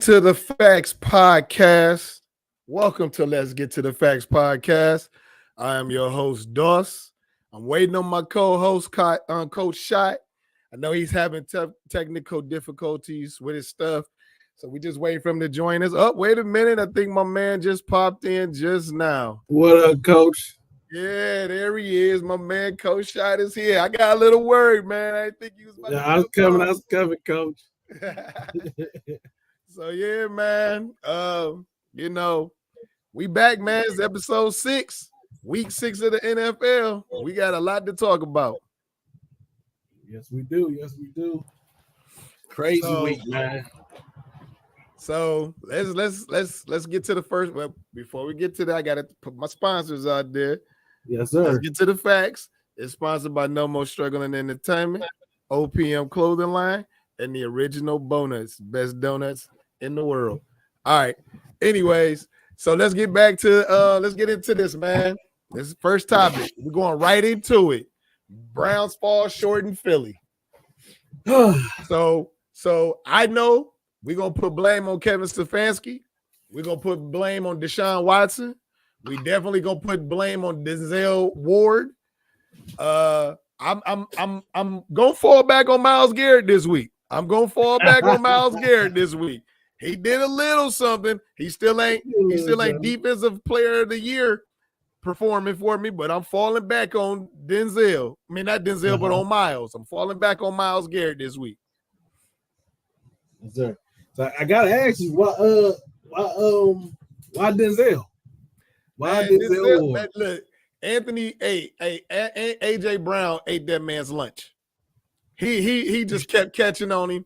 to the Facts Podcast. Welcome to Let's Get to the Facts Podcast. I am your host, Doss. I'm waiting on my co-host, Coach Shot. I know he's having technical difficulties with his stuff, so we just waiting for him to join us. Oh, wait a minute. I think my man just popped in just now. What up, Coach? Yeah, there he is. My man, Coach Shot is here. I got a little worried, man. I didn't think he was about to I was coming, Coach. So yeah, man. We back, man. It's episode 6, week 6 of the NFL. We got a lot to talk about. Yes, we do. Crazy week, man. So let's get to the first. Well, before we get to that, I gotta put my sponsors out there. Yes, sir. Let's get to the facts. It's sponsored by No More Struggling Entertainment, OPM Clothing Line, and the Original Donuts, best donuts in the world. All right. Anyways, so let's get into this, man. This is the first topic. We're going right into it. Browns fall short in Philly. So I know we're gonna put blame on Kevin Stefanski. We're gonna put blame on Deshaun Watson. We definitely gonna put blame on Denzel Ward. I'm gonna fall back on Myles Garrett this week. He did a little something. He still ain't defensive player of the year performing for me, but I'm falling back on Denzel. I mean, not Denzel, but on Myles. I'm falling back on Myles Garrett this week. Yes, sir. So I gotta ask you, why Denzel? Why Denzel? Man, look, AJ Brown ate that man's lunch. He just kept catching on him.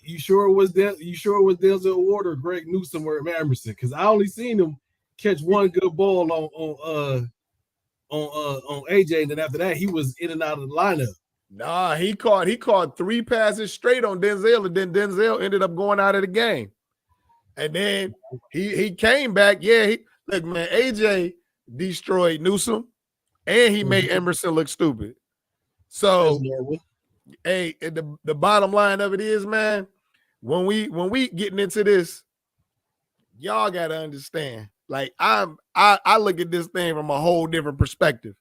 You sure it was Denzel Ward or Greg Newsome or Emerson? Because I only seen him catch one good ball on AJ, and then after that he was in and out of the lineup. Nah, he caught 3 passes straight on Denzel, and then Denzel ended up going out of the game. And then he came back. Yeah, look, man, AJ destroyed Newsome, and he made Emerson look stupid. So, hey, the bottom line of it is, man, when we getting into this, y'all gotta understand. Like I look at this thing from a whole different perspective.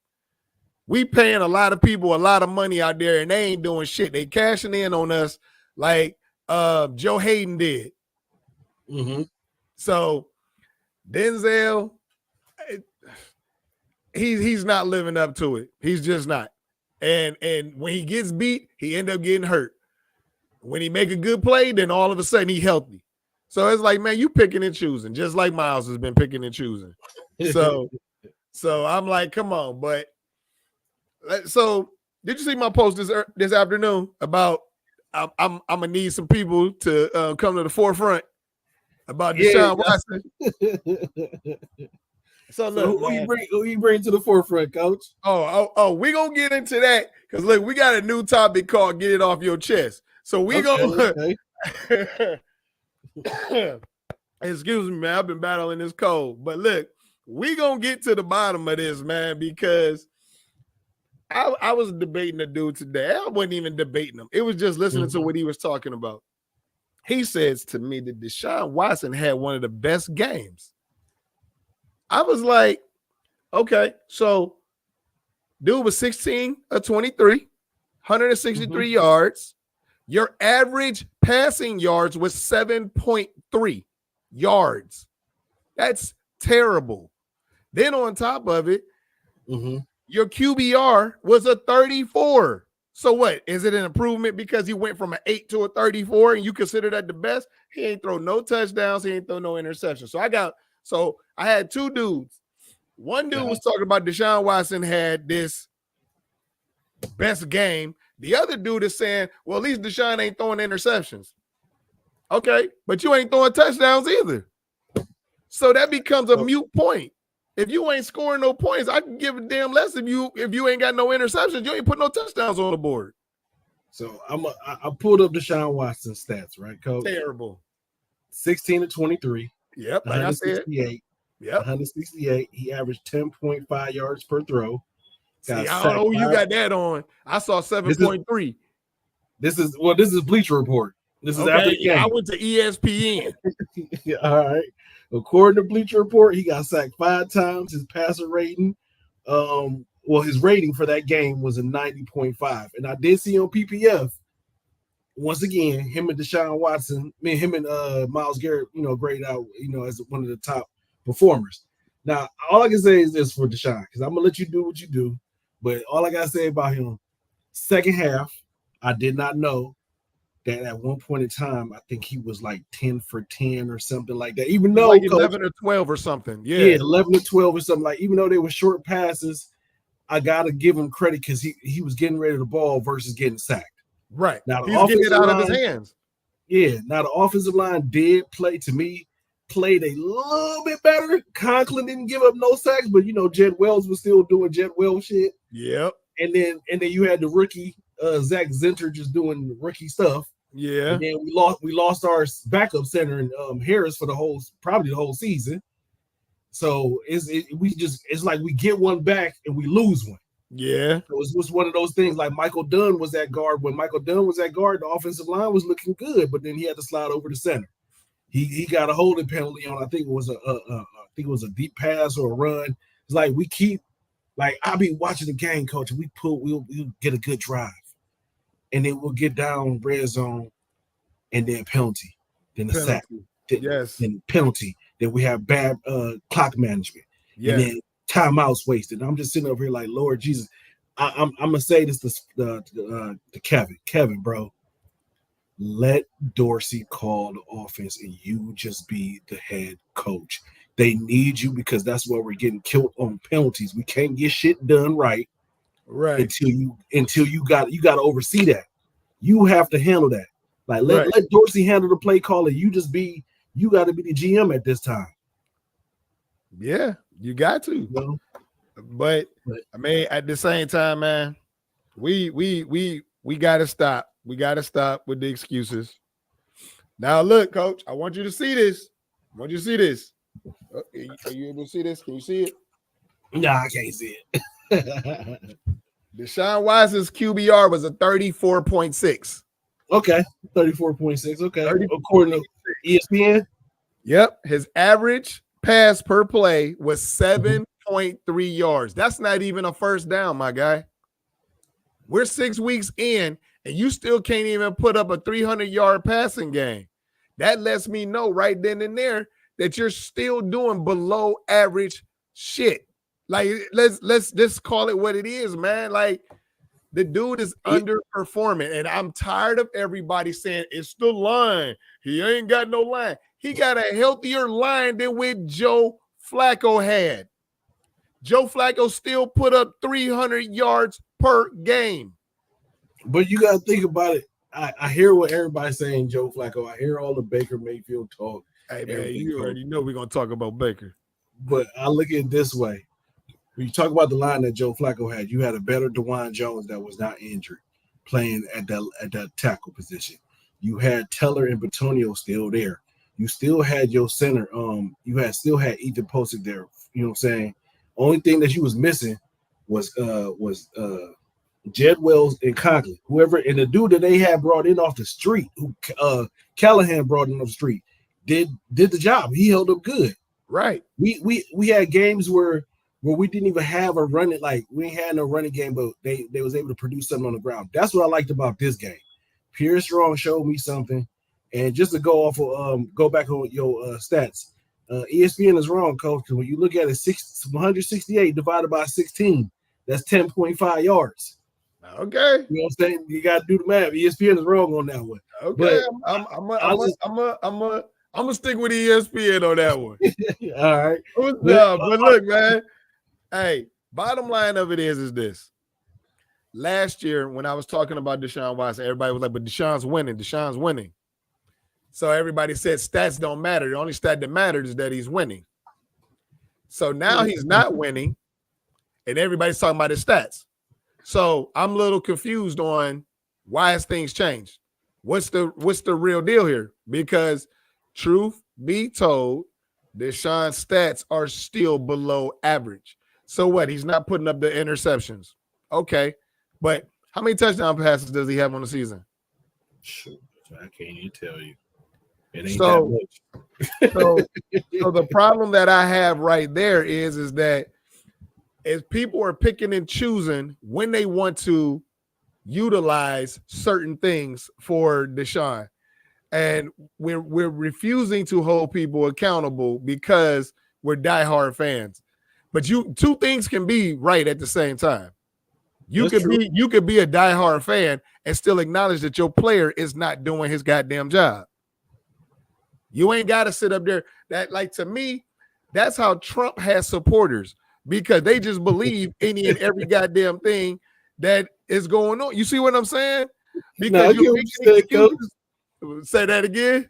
We paying a lot of people a lot of money out there, and they ain't doing shit. They cashing in on us like Joe Hayden did. Mm-hmm. So Denzel, he's not living up to it. He's just not. And when he gets beat, he end up getting hurt. When he make a good play, then all of a sudden he healthy. So it's like, man, you picking and choosing, just like Myles has been picking and choosing. So I'm like, come on. But so did you see my post this afternoon about I'm gonna need some people to come to the forefront about Deshaun Watson? So look, who you bring to the forefront, Coach? Oh, we gonna get into that because look, we got a new topic called "Get It Off Your Chest." So we gonna. Excuse me, man. I've been battling this cold, but look, we gonna get to the bottom of this, man, because I was debating a dude today. I wasn't even debating him. It was just listening to what he was talking about. He says to me that Deshaun Watson had one of the best games. I was like, okay, so dude was 16 of 23, 163 yards. Your average passing yards was 7.3 yards. That's terrible. Then on top of it, your QBR was a 34. So what? Is it an improvement because he went from an 8 to a 34 and you consider that the best? He ain't throw no touchdowns. He ain't throw no interceptions. So I had 2 dudes. One dude was talking about Deshaun Watson had this best game. The other dude is saying, well, at least Deshaun ain't throwing interceptions. Okay, but you ain't throwing touchdowns either. So that becomes a mute point. If you ain't scoring no points, I can give a damn less if you ain't got no interceptions. You ain't put no touchdowns on the board. So I pulled up Deshaun Watson's stats, right, Coach? Terrible. 16 to 23. Yep, like I said. Yep. 168. He averaged 10.5 yards per throw. See, I don't know who you got that on. I saw 7.3. This is Bleacher Report. This is after the game. I went to ESPN. All right. According to Bleacher Report, he got sacked 5 times. His passer rating, his rating for that game was a 90.5. And I did see on PPF, once again, him and Deshaun Watson, him and Myles Garrett, graded out, as one of the top performers. Now, all I can say is this for Deshaun, because I'm gonna let you do what you do. But all I gotta say about him, second half, I did not know that at one point in time, I think he was like 10 for 10 or something like that. Even though like 11 or 12 or something. Yeah, 11 or 12 or something. Like, even though they were short passes, I gotta give him credit because he was getting rid of the ball versus getting sacked. Right. Now he's getting it out of his hands. Yeah. Now the offensive line did played a little bit better. Conklin didn't give up no sacks, but Jed Wells was still doing Jed Wells shit. Yep. And then you had the rookie Zach Zinter just doing rookie stuff. Yeah. And then we lost our backup center in Harris for probably the whole season. So it's like we get one back and we lose one. Yeah. So it was one of those things like Michael Dunn was at guard. When Michael Dunn was at guard, the offensive line was looking good, but then he had to slide over to center. He got a holding penalty on, I think it was a deep pass or a run. It's like I'll be watching the game, coach, and we'll get a good drive. And then we'll get down red zone and then penalty. Then the sack. Then penalty. Then we have bad clock management. Yeah. And then timeouts wasted. I'm just sitting over here like, Lord Jesus. I'm gonna say this to Kevin, bro. Let Dorsey call the offense and you just be the head coach. They need you because that's why we're getting killed on penalties. We can't get shit done right until you got to oversee that. You have to handle that. Like let Dorsey handle the play call and you got to be the GM at this time. Yeah, you got to. But I mean, at the same time, man, we got to stop. We got to stop with the excuses. Now, look, Coach, I want you to see this. Are you able to see this? Can you see it? Nah, I can't see it. Deshaun Watson's QBR was a 34.6. Okay, 34.6. Okay, according to ESPN. Yep, his average pass per play was 7.3 yards. That's not even a first down, my guy. We're 6 weeks in, and you still can't even put up a 300-yard passing game. That lets me know right then and there that you're still doing below average shit. Like, let's just call it what it is, man. Like, the dude is underperforming, and I'm tired of everybody saying it's the line. He ain't got no line. He got a healthier line than what Joe Flacco had. Joe Flacco still put up 300 yards per game. But you got to think about it. I hear what everybody's saying, Joe Flacco. I hear all the Baker Mayfield talk. Hey, man, you already know we're going to talk about Baker. But I look at it this way. When you talk about the line that Joe Flacco had, you had a better DeJuan Jones that was not injured playing at that tackle position. You had Teller and Bitonio still there. You still had your center. Still had Ethan Posick there. You know what I'm saying? Only thing that you was missing was Jed Wells and Conklin. Whoever, and the dude that they had brought in off the street, who Callahan brought in off the street, did the job. He held up good. Right. We had games where we didn't even have a running, like we ain't had no running game, but they was able to produce something on the ground. That's what I liked about this game. Pierre Strong showed me something. And just to go off of go back on your stats, ESPN is wrong, Coach. Because when you look at it, 168 divided by 16, that's 10.5 yards. Okay, you know what I'm saying? You got to do the math. ESPN is wrong on that one. Okay, but I'm gonna stick with ESPN on that one. All right, but look, man. Hey, bottom line of it is this. Last year, when I was talking about Deshaun Watson, everybody was like, "But Deshaun's winning." So everybody said stats don't matter. The only stat that matters is that he's winning. So now he's not winning, and everybody's talking about his stats. So I'm a little confused on why has things changed. What's the real deal here? Because truth be told, Deshaun's stats are still below average. So what? He's not putting up the interceptions. Okay, but how many touchdown passes does he have on the season? I can't even tell you. It ain't So, that much. so the problem that I have right there is that as people are picking and choosing when they want to utilize certain things for Deshaun, and we're refusing to hold people accountable because we're diehard fans. But two things can be right at the same time. You could be a diehard fan and still acknowledge that your player is not doing his goddamn job. You ain't got to sit up there. That, like, to me, that's how Trump has supporters, because they just believe any and every goddamn thing that is going on. You see what I'm saying? Because say that again.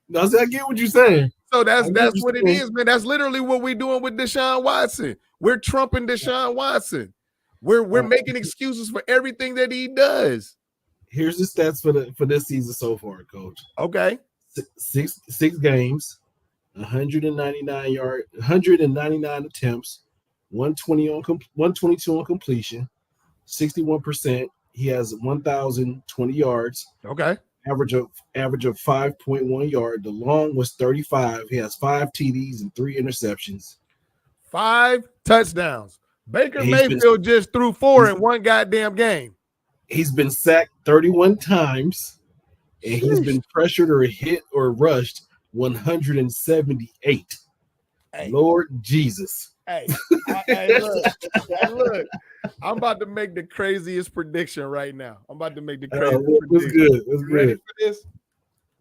No, I get what you're saying. So that's what it is, man. That's literally what we're doing with Deshaun Watson. We're trumping Deshaun Watson. We're making excuses for everything that he does. Here's the stats for this season so far, Coach. Okay. Six games, 199 attempts, 122 on completion, 61%. He has 1,020 yards. Okay. Average of 5.1 yard. The long was 35. He has 5 TDs and 3 interceptions. 5 touchdowns. Baker Mayfield just threw 4 in one goddamn game. He's been sacked 31 times, and he's been pressured or hit or rushed 178. Hey. Lord Jesus. Hey, look, I'm about to make the craziest prediction right now. I'm about to make the craziest prediction. It's good. Ready for this?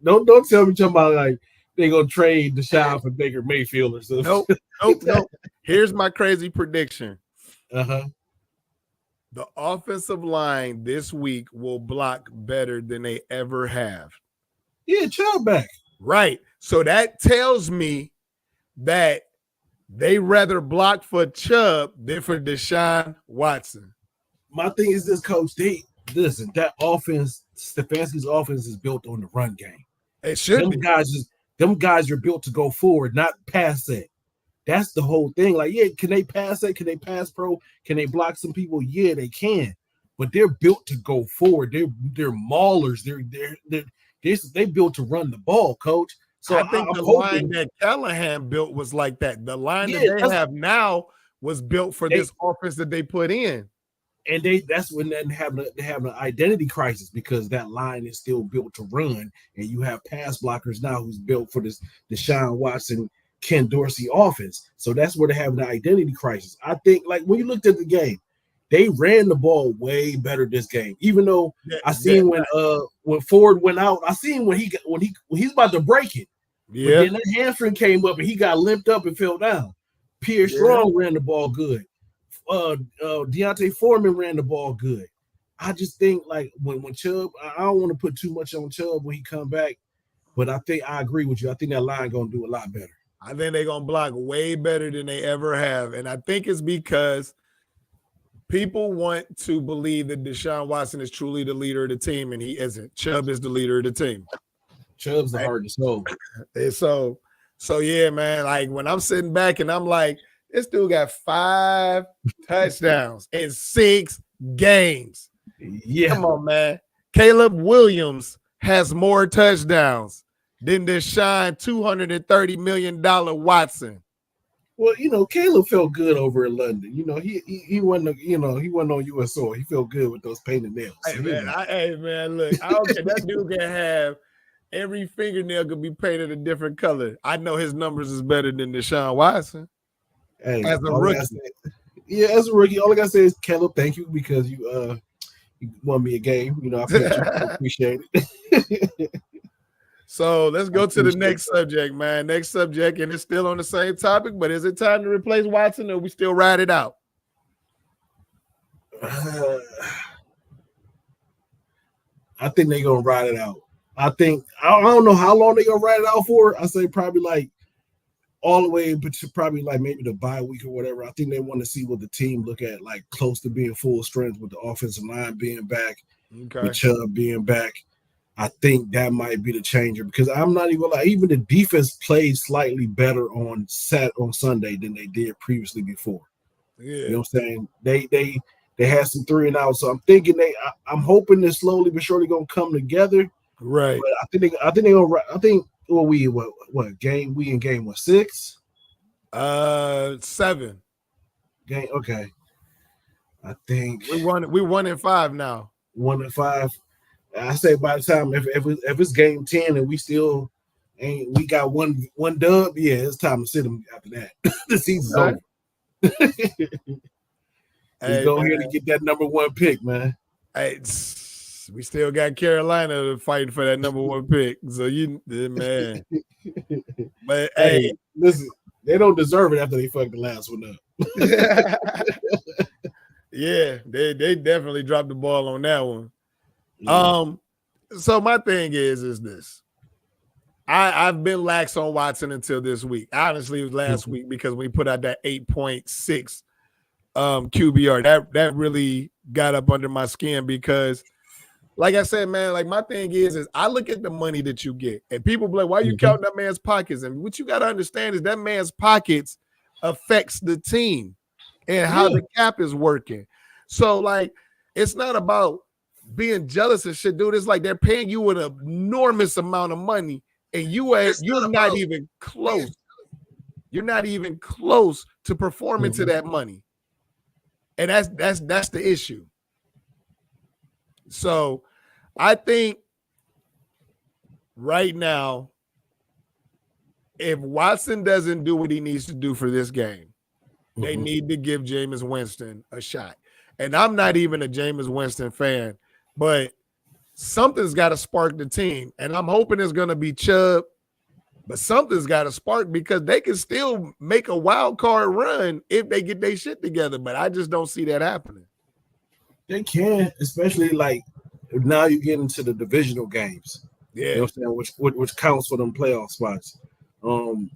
Don't tell me something about like they're gonna trade Deshaun for Baker Mayfield or something. Nope. Here's my crazy prediction. Uh-huh. The offensive line this week will block better than they ever have. Yeah, Chubb back. Right. So that tells me that they rather block for Chubb than for Deshaun Watson. My thing is this, Coach. That offense, Stefanski's offense is built on the run game. It should be. Them guys are built to go forward, not pass it. That's the whole thing. Like, yeah, can they pass it? Can they pass pro? Can they block some people? Yeah, they can. But they're built to go forward. They're maulers. They built to run the ball, Coach. So I think the line that Callahan built was like that. The line that they have now was built for this offense that they put in. And that's when they have an identity crisis, because that line is still built to run, and you have pass blockers now who's built for this Deshaun Watson, Ken Dorsey offense. So that's where they have an identity crisis. I think, like, when you looked at the game, they ran the ball way better this game. Even though I seen when Ford went out, I seen when he's about to break it. Yeah. But then that hamstring came up and he got limped up and fell down. Pierre Strong ran the ball good. Deontay Foreman ran the ball good. I just think, like, when Chubb, I don't want to put too much on Chubb when he come back, but I agree with you. I think that line gonna do a lot better. I think they're gonna block way better than they ever have, and I think it's because people want to believe that Deshaun Watson is truly the leader of the team, and he isn't. Chubb is the leader of the team. Chubb's the heart and soul. And so yeah, man. Like, when I'm sitting back and I'm like, this dude got 5 touchdowns in 6 games. Yeah, come on, man. Caleb Williams has more touchdowns than Deshaun $230 million Watson. Well, Caleb felt good over in London. He wasn't, he wasn't on US soil. He felt good with those painted nails. Hey, man, look, I don't care. That dude can have every fingernail could be painted a different color. I know his numbers is better than Deshaun Watson. Hey, as a rookie. As a rookie, all I gotta say is, Caleb, thank you, because you won me a game. I appreciate it. So let's go to the next subject, man. Next subject, and it's still on the same topic, but is it time to replace Watson, or we still ride it out? I think they're gonna ride it out. I don't know how long they're gonna ride it out for. I say probably like all the way, but probably like maybe the bye week or whatever. I think they want to see what the team look at, like close to being full strength, with the offensive line being back, with Chubb being back. I think that might be the changer, because I'm not even like, even the defense played slightly better on Sunday than they did previously before. Yeah. You know what I'm saying? They had some 3 and out, so I'm thinking I'm hoping they're slowly but surely gonna come together. Right. But I think they gonna. I think we game we in game 6. 7. Game okay. I think We 1-5 now. 1-5. I say by the time if it's game 10 and we still ain't we got one dub, yeah, it's time to sit them after that. The season's over. Just go ahead and get that number 1 pick, man. Hey, we still got Carolina fighting for that number 1 pick. So man. But hey, listen, they don't deserve it after they fucked the last one up. Yeah, they definitely dropped the ball on that one. Yeah. So my thing is this. I've been lax on Watson until this week. Honestly, it was last week because we put out that 8.6 QBR. That really got up under my skin because, like I said, man, like my thing is I look at the money that you get, and people be like, "Why are you counting that man's pockets?" And what you got to understand is that man's pockets affects the team and how the cap is working. So, like, it's not about being jealous and shit, dude. It's like they're paying you an enormous amount of money, and you're not even close. You're not even close to performing to that money, and that's the issue. So, I think right now, if Watson doesn't do what he needs to do for this game, they need to give Jameis Winston a shot. And I'm not even a Jameis Winston fan, but something's got to spark the team. And I'm hoping it's going to be Chubb, but something's got to spark because they can still make a wild card run if they get their shit together. But I just don't see that happening. They can, especially like now you get into the divisional games. Yeah. You know what I'm saying? Which counts for them playoff spots. I'm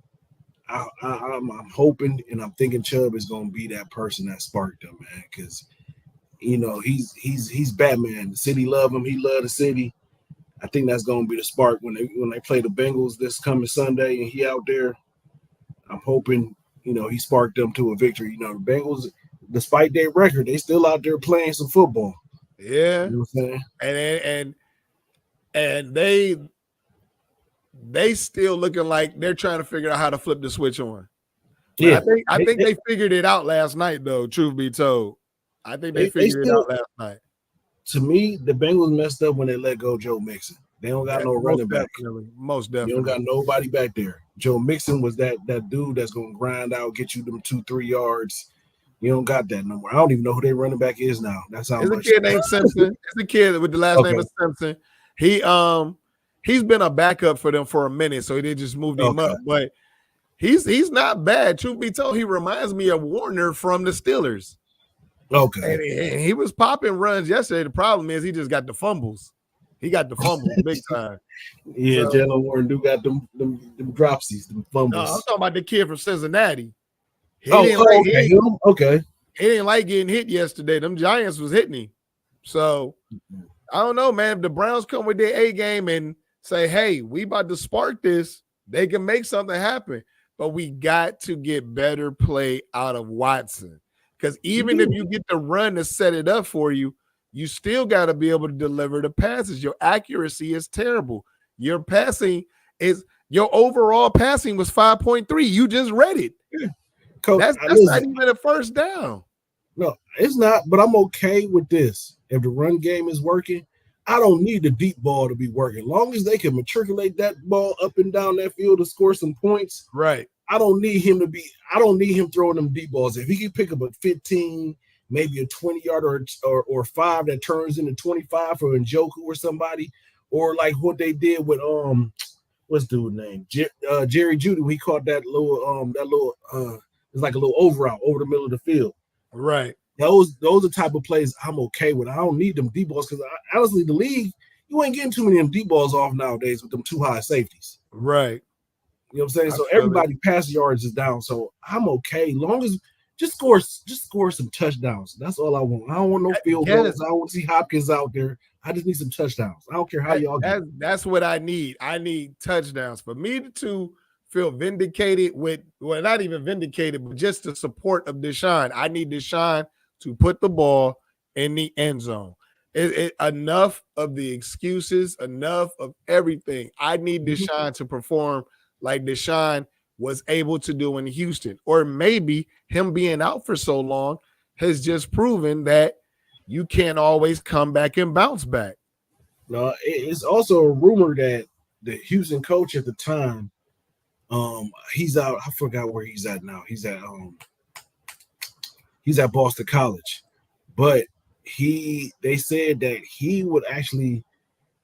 hoping and I'm thinking Chubb is going to be that person that sparked them, man, because he's Batman. The city love him. He love the city. I think that's going to be the spark when they play the Bengals this coming Sunday and he out there. I'm hoping he sparked them to a victory. The Bengals, despite their record, they still out there playing some football. Yeah, you know what I'm saying? And they still looking like they're trying to figure out how to flip the switch on. Yeah, I think they figured it out last night, though. Truth be told, I think they figured it out last night. To me, the Bengals messed up when they let go Joe Mixon. They don't got no running back. Most definitely, they don't got nobody back there. Joe Mixon was that dude that's gonna grind out, get you them 2-3 yards. You don't got that no more. I don't even know who their running back is now. That's how much. It's a kid named Simpson. It's a kid with the last name of Simpson. He's been a backup for them for a minute, so they just moved him up. But he's not bad. Truth be told, he reminds me of Warner from the Steelers. Okay. And he was popping runs yesterday. The problem is he just got the fumbles. He got the fumbles big time. Yeah, so, Jalen Warren do got them dropsies, them fumbles. No, I'm talking about the kid from Cincinnati. He okay. He didn't like getting hit yesterday. Them Giants was hitting him. So I don't know, man. If the Browns come with their A game and say, hey, we about to spark this, they can make something happen. But we got to get better play out of Watson. Because even if you get the run to set it up for you, you still got to be able to deliver the passes. Your accuracy is terrible. Your overall passing was 5.3. You just read it. Coach, that's not even a first down. No, it's not, but I'm okay with this. If the run game is working, I don't need the deep ball to be working. As long as they can matriculate that ball up and down that field to score some points. Right. I don't need him throwing them deep balls. If he can pick up a 15, maybe a 20-yard or 5 that turns into 25 for Njoku or somebody, or like what they did with what's the dude's name? Jerry Jeudy, when he caught that little it's like a little over route over the middle of the field. Right. Those are the type of plays I'm okay with. I don't need them deep balls because honestly, the league, you ain't getting too many of them deep balls off nowadays with them too high safeties. Right. You know what I'm saying? So everybody pass yards is down. So I'm okay. Long as just score some touchdowns. That's all I want. I don't want no field goals. I don't want to see Hopkins out there. I just need some touchdowns. I don't care how y'all get. That's what I need. I need touchdowns. For me to feel vindicated not even vindicated, but just the support of Deshaun. I need Deshaun to put the ball in the end zone. enough of the excuses, enough of everything. I need Deshaun to perform like Deshaun was able to do in Houston, or maybe him being out for so long has just proven that you can't always come back and bounce back. No, it's also a rumor that the Houston coach at the time, he's out. I forgot where he's at now. He's at Boston College, but they said that he would actually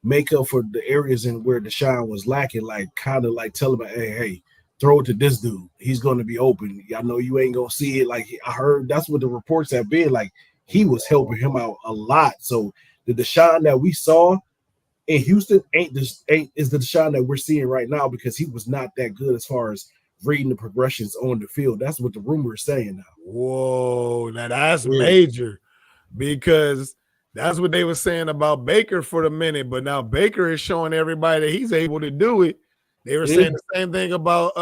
make up for the areas in where Deshaun was lacking, like kind of like tell him, hey, throw it to this dude. He's going to be open. I know you ain't gonna see it. Like I heard, that's what the reports have been. Like he was helping him out a lot. So the Deshaun that we saw in Houston is the Deshaun that we're seeing right now, because he was not that good as far as reading the progressions on the field. That's what the rumor is saying now. Whoa, now that's major, because that's what they were saying about Baker for the minute, but now Baker is showing everybody that he's able to do it. They were saying the same thing about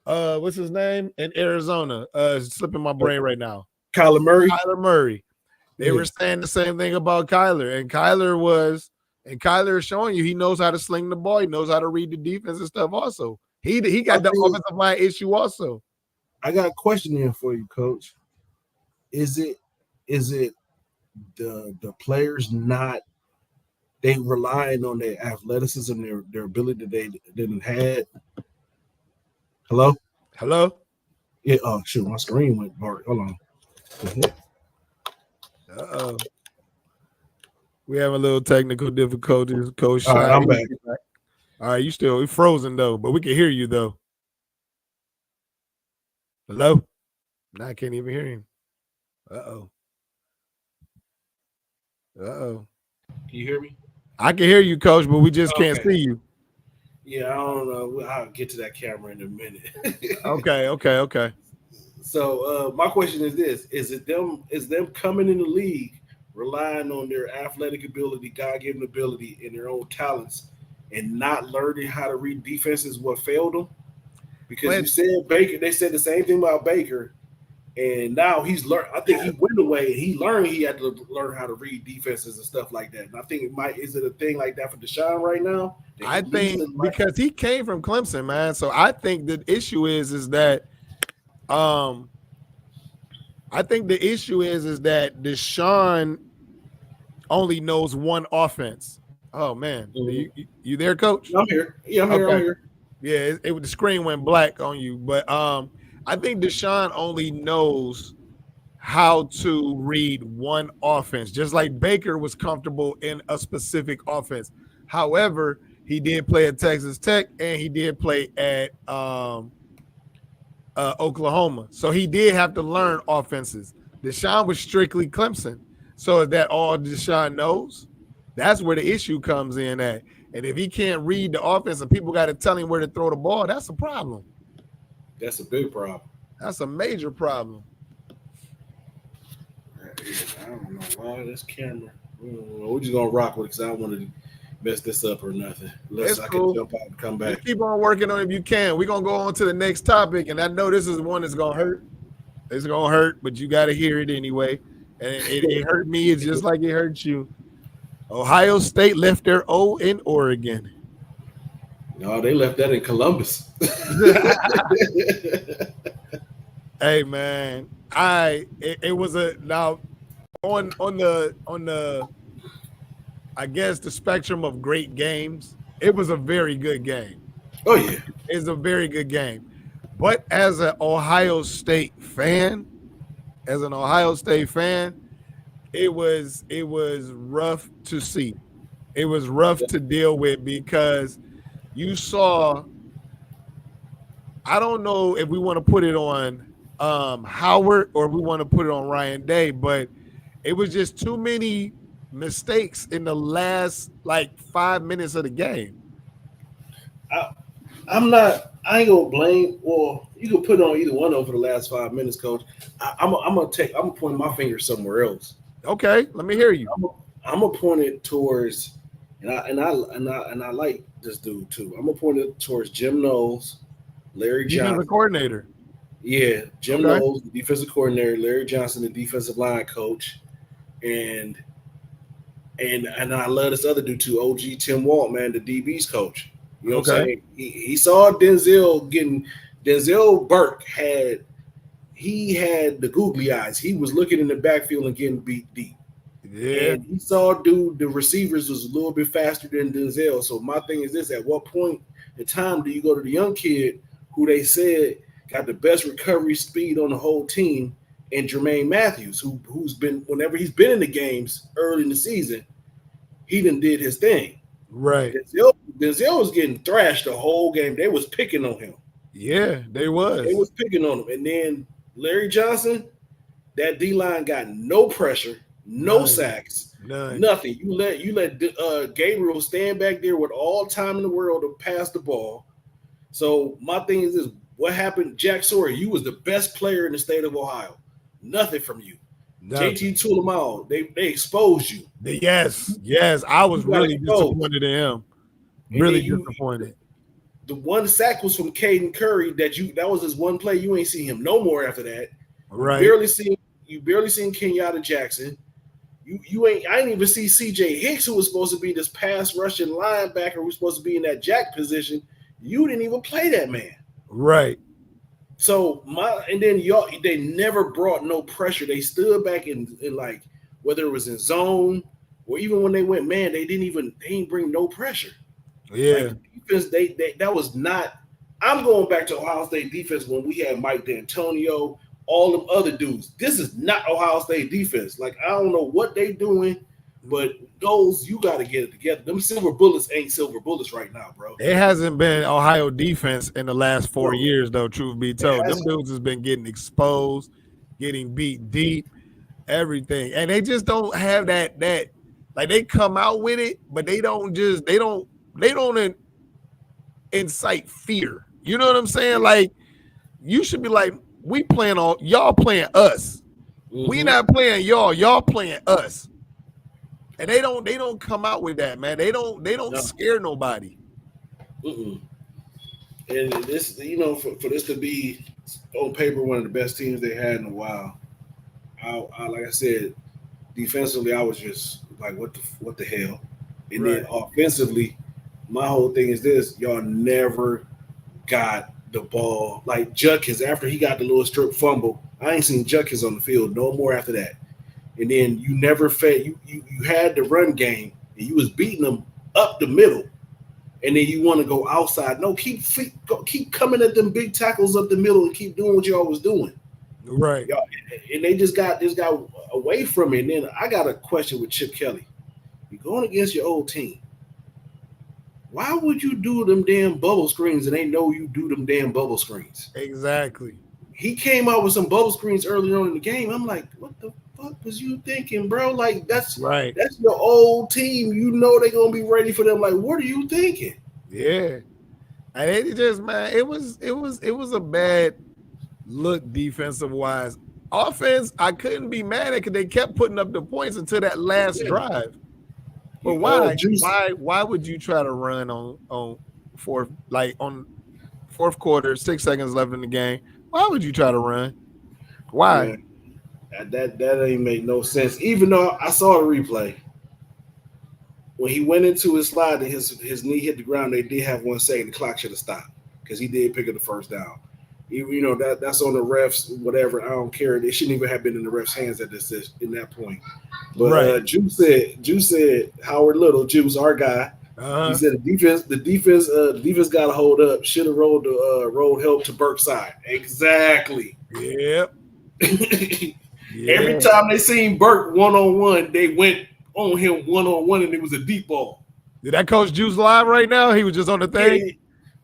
what's his name in Arizona? It's slipping my brain right now. Kyler Murray. They were saying the same thing about Kyler, and Kyler is showing you he knows how to sling the ball. He knows how to read the defense and stuff. Also, he got the offensive line issue. Also, I got a question here for you, Coach. Is it the players not they relying on their athleticism, their ability that they didn't had? Hello? Yeah. Oh shoot, my screen went dark. Hold on. Uh-oh. We have a little technical difficulties, Coach. All right, I'm back. All right, you still frozen though, but we can hear you though. Hello? No, I can't even hear him. Uh-oh. Can you hear me? I can hear you, Coach, but we just can't see you. Yeah, I don't know. I'll get to that camera in a minute. Okay. So my question is this: is them coming in the league relying on their athletic ability, God-given ability, and their own talents, and not learning how to read defenses what failed them? Because you said Baker, they said the same thing about Baker, and now he's learned. I think he went away and he learned he had to learn how to read defenses and stuff like that. And I think is it a thing like that for Deshaun right now? I think because he came from Clemson, man. So I think the issue is that Deshaun only knows one offense. Oh man, you there, Coach? I'm here. Yeah, I'm here. Yeah, the screen went black on you, but I think Deshaun only knows how to read one offense, just like Baker was comfortable in a specific offense. However, he did play at Texas Tech and he did play at Oklahoma, so he did have to learn offenses. Deshaun was strictly Clemson, so is that all Deshaun knows? That's where the issue comes in at. And if he can't read the offense and people got to tell him where to throw the ball, that's a problem. That's a big problem. That's a major problem. I don't know why this camera. We're just gonna rock with it because I don't want to mess this up or nothing. Unless I can jump out and come back. Just keep on working on it if you can. We're gonna go on to the next topic, and I know this is one that's gonna hurt. It's gonna hurt, but you got to hear it anyway. And it hurt me. It's just like it hurts you. Ohio State left their O in Oregon. No, they left that in Columbus. Hey man, it was now on the I guess the spectrum of great games, it was a very good game. Oh yeah, it's a very good game. But as an Ohio State fan, it was rough to see. It was rough to deal with because you saw. I don't know if we want to put it on Howard or we want to put it on Ryan Day, but it was just too many mistakes in the last 5 minutes of the game. I ain't gonna blame. Well, you can put it on either one over the last 5 minutes, Coach. I'm gonna point my finger somewhere else. Okay, let me hear you. I'm gonna point it towards, and I like this dude too. I'm gonna point it towards Jim Knowles, Larry Johnson, defensive coordinator. Yeah, Jim Knowles, the defensive coordinator, Larry Johnson, the defensive line coach, and And I love this other dude too, OG Tim Walt, man, the DB's coach. You know what I'm Okay. saying? He saw Denzel Burke had the googly eyes. He was looking in the backfield and getting beat deep. Yeah. And he saw the receivers was a little bit faster than Denzel. So my thing is this: at what point in time do you go to the young kid who they said got the best recovery speed on the whole team, and Jermaine Matthews, who's been whenever he's been in the games early in the season, he done did his thing. Right. Denzel was getting thrashed the whole game. They was picking on him. Yeah, they was. They was picking on him. And then Larry Johnson, that D-line got no pressure, no sacks, nothing. You let Gabriel stand back there with all time in the world to pass the ball. So my thing is this: what happened, Jack Sawyer? You was the best player in the state of Ohio. Nothing from you. Nothing. JT Tulamau, they exposed you. Yes. I was really disappointed in him. Really disappointed. The one sack was from Caden Curry that was his one play. You ain't see him no more after that. Right. You barely seen Kenyatta Jackson. I didn't even see CJ Hicks, who was supposed to be this pass rushing linebacker who was supposed to be in that jack position. You didn't even play that man. Right. So they never brought no pressure. They stood back in like whether it was in zone or even when they went man, they didn't bring no pressure. Yeah. Like defense, that was not. I'm going back to Ohio State defense when we had Mike D'Antonio, all them other dudes. This is not Ohio State defense. Like I don't know what they doing, but those you got to get it together. Them silver bullets ain't silver bullets right now, bro. It hasn't been Ohio defense in the last 4 years, though. Truth be told, them dudes has been getting exposed, getting beat deep, everything, and they just don't have that. Like they come out with it, but they don't incite fear. You know what I'm saying? Like you should be like, we playing on y'all playing us. Mm-hmm. We not playing y'all playing us. And they don't come out with that, man. They don't scare nobody. Mm-mm. And this, for this to be on paper one of the best teams they had in a while, I like I said, defensively I was just like, what the hell? And then offensively, my whole thing is this: y'all never got the ball. Like Judkins, after he got the little strip fumble, I ain't seen Judkins on the field no more after that. And then you never fed you had the run game and you was beating them up the middle, and then you want to go outside. No, keep coming at them big tackles up the middle and keep doing what you always doing. Right. Y'all, and they just got away from it. And then I got a question with Chip Kelly. You're going against your old team. Why would you do them damn bubble screens and they know you do them damn bubble screens? Exactly. He came out with some bubble screens earlier on in the game. I'm like, what the fuck was you thinking, bro? Like that's right. That's your old team. You know they're gonna be ready for them. Like, what are you thinking? Yeah. And it just, man, it was a bad look defensive wise. Offense, I couldn't be mad at because they kept putting up the points until that last drive. But why would you try to run on fourth quarter, 6 seconds left in the game? Why would you try to run? Why? Yeah, that ain't make no sense. Even though I saw the replay. When he went into his slide and his knee hit the ground, they did have 1 second. The clock should have stopped because he did pick up the first down. That's on the refs, whatever. I don't care. They shouldn't even have been in the refs' hands at in that point. But Juice said Howard Little, Juice, our guy. He said the defense got to hold up. Should have rolled help to Burke's side. Exactly. Yep. Every time they seen Burke 1-on-1, they went on him 1-on-1, and it was a deep ball. Did that Coach Juice live right now? He was just on the thing.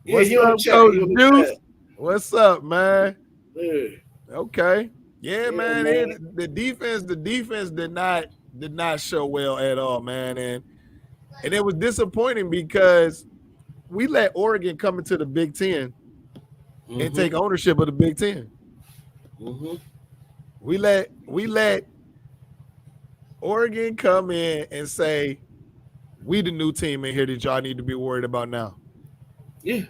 What's up, Coach Juice? What's up, man? Yeah. Okay. Yeah, man. The defense did not show well at all, man. And it was disappointing because we let Oregon come into the Big Ten and take ownership of the Big Ten. Mm-hmm. We let Oregon come in and say, we the new team in here that y'all need to be worried about now. Yeah.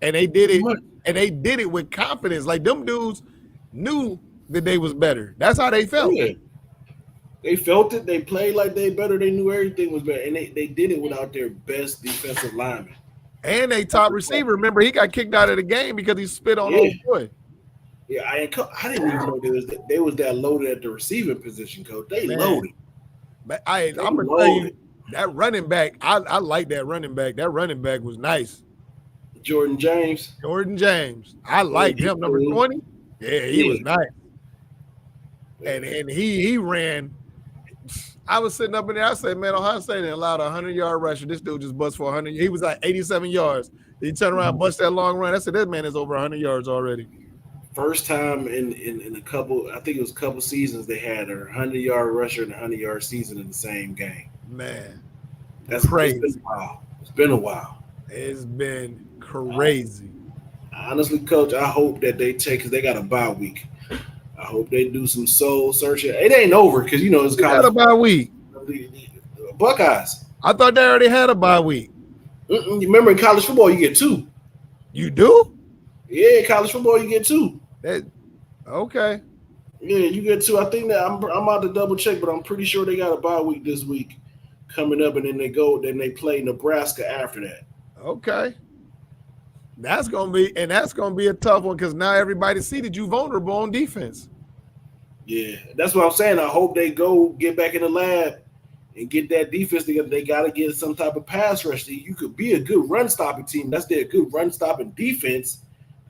And they did it, and they did it with confidence. Like them dudes knew that they was better. That's how they felt. Yeah. They felt it. They played like they better. They knew everything was better, and they did it without their best defensive lineman. And a top receiver. Remember, he got kicked out of the game because he spit on old boy. Yeah, I didn't even know they was that loaded at the receiving position, coach. They loaded. But I'm gonna tell you that running back. I like that running back. That running back was nice. Jordan James. I liked him. Number 20. Yeah, he was nice. And he ran. I was sitting up in there. I said, man, Ohio State allowed a 100-yard rusher. This dude just bust for 100. He was like 87 yards. He turned around and bust that long run. I said, this man is over 100 yards already. First time in a couple, I think it was a couple seasons, they had a 100-yard rusher and a 100-yard season in the same game. Man, that's crazy. It's been a while. It's been crazy. Honestly, coach, I hope that they take, because they got a bye week. I hope they do some soul searching. It ain't over because it's got a bye week. Buckeyes. I thought they already had a bye week. You remember in college football you get 2. You do? Yeah, college football you get 2. Okay. Yeah, you get 2. I think that I'm about to double check, but I'm pretty sure they got a bye week this week coming up, and then they play Nebraska after that. Okay. That's gonna be a tough one because now everybody see that you vulnerable on defense. Yeah, that's what I'm saying. I hope they go get back in the lab and get that defense together. They got to get some type of pass rush. You could be a good run stopping team. That's their good run stopping defense